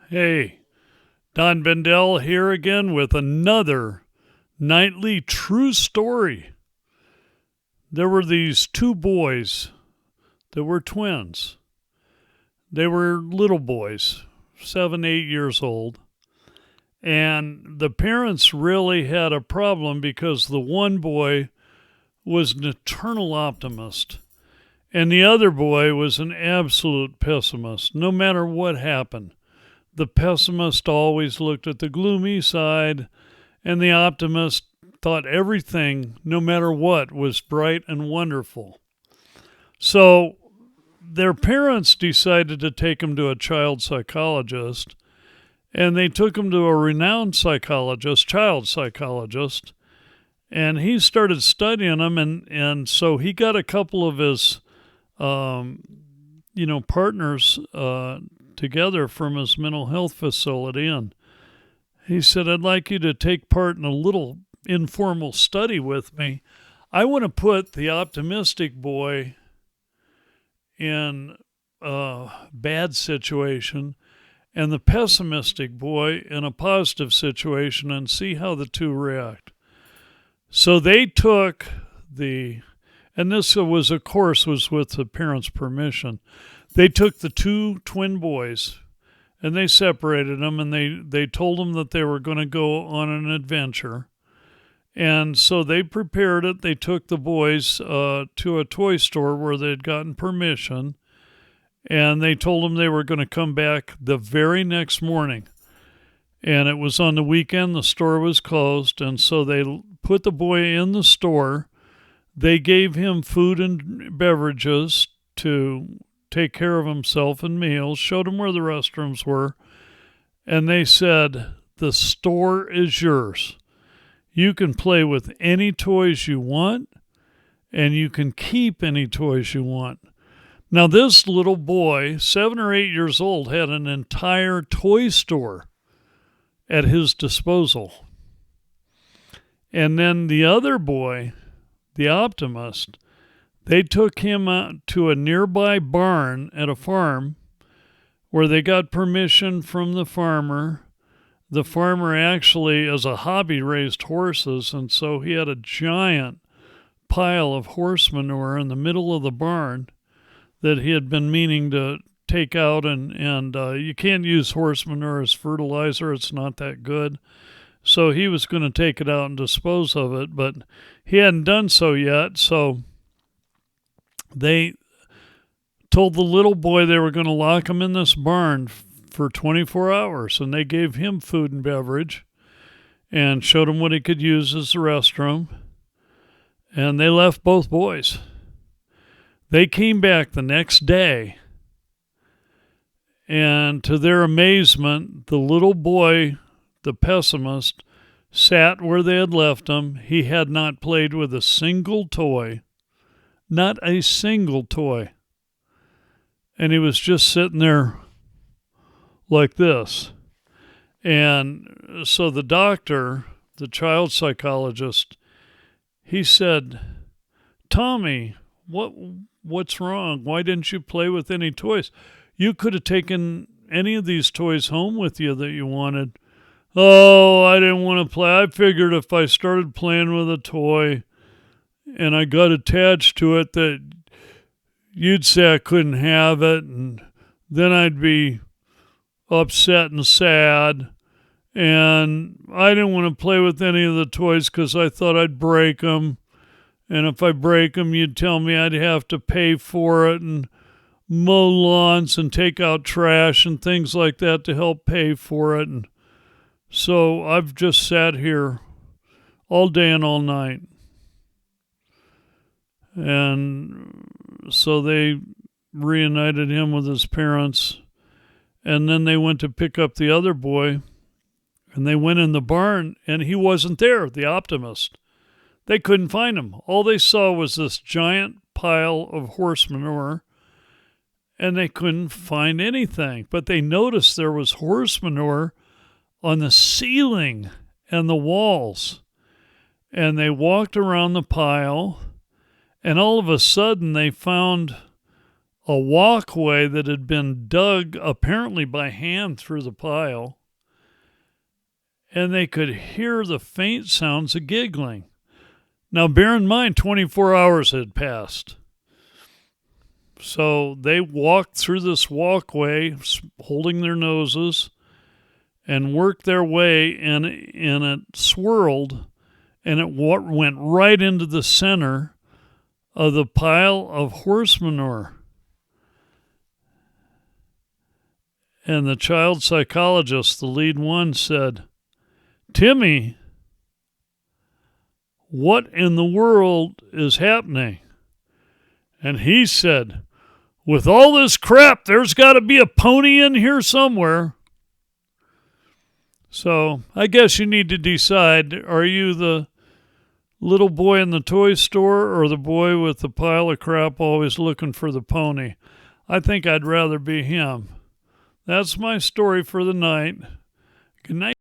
Hey, Don Bendel here again with another nightly true story. There were these two boys that were twins. They were little boys, 7, 8 years old. And the parents really had a problem because the one boy was an eternal optimist, and the other boy was an absolute pessimist, no matter what happened. The pessimist always looked at the gloomy side, and the optimist thought everything, no matter what, was bright and wonderful. So their parents decided to take them to a child psychologist, and they took him to a renowned psychologist, child psychologist, and he started studying them, and so he got a couple of his, partners together from his mental health facility, and he said, I'd like you to take part in a little informal study with me. I want to put the optimistic boy in a bad situation and the pessimistic boy in a positive situation and see how the two react. So they took and this was, of course, was with the parents' permission. They took the two twin boys and they separated them, and they told them that they were going to go on an adventure. And so they prepared it. They took the boys to a toy store where they'd gotten permission, and they told them they were going to come back the very next morning. And it was on the weekend. The store was closed, and so they put the boy in the store. They gave him food and beverages to take care of himself and meals, showed him where the restrooms were, and they said, the store is yours. You can play with any toys you want, and you can keep any toys you want. Now, this little boy, 7 or 8 years old, had an entire toy store at his disposal. And then the other boy, the optimist, they took him out to a nearby barn at a farm where they got permission from the farmer. The farmer actually, as a hobby, raised horses, and so he had a giant pile of horse manure in the middle of the barn that he had been meaning to take out, and you can't use horse manure as fertilizer. It's not that good. So he was going to take it out and dispose of it, but he hadn't done so yet, so they told the little boy they were going to lock him in this barn for 24 hours, and they gave him food and beverage and showed him what he could use as the restroom, and they left both boys. They came back the next day, and to their amazement, the little boy, the pessimist, sat where they had left him. He had not played with a single toy. Not a single toy. And he was just sitting there like this. And so the doctor, the child psychologist, he said, Tommy, what's wrong? Why didn't you play with any toys? You could have taken any of these toys home with you that you wanted. Oh, I didn't want to play. I figured if I started playing with a toy and I got attached to it that you'd say I couldn't have it, and then I'd be upset and sad, and I didn't want to play with any of the toys because I thought I'd break them, and if I break them, you'd tell me I'd have to pay for it and mow lawns and take out trash and things like that to help pay for it, and so I've just sat here all day and all night. And so they reunited him with his parents, and then they went to pick up the other boy, and they went in the barn, and he wasn't there, the optimist. They couldn't find him. All they saw was this giant pile of horse manure, and they couldn't find anything. But they noticed there was horse manure on the ceiling and the walls, and they walked around the pile, and all of a sudden they found a walkway that had been dug apparently by hand through the pile, and they could hear the faint sounds of giggling. Now, bear in mind, 24 hours had passed. So they walked through this walkway, holding their noses, and worked their way, and it swirled, and it went right into the center of the pile of horse manure. And the child psychologist, the lead one, said, "Timmy, what in the world is happening?" And he said, "With all this crap, there's got to be a pony in here somewhere." So I guess you need to decide, are you the little boy in the toy store or the boy with the pile of crap always looking for the pony? I think I'd rather be him. That's my story for the night. Good night.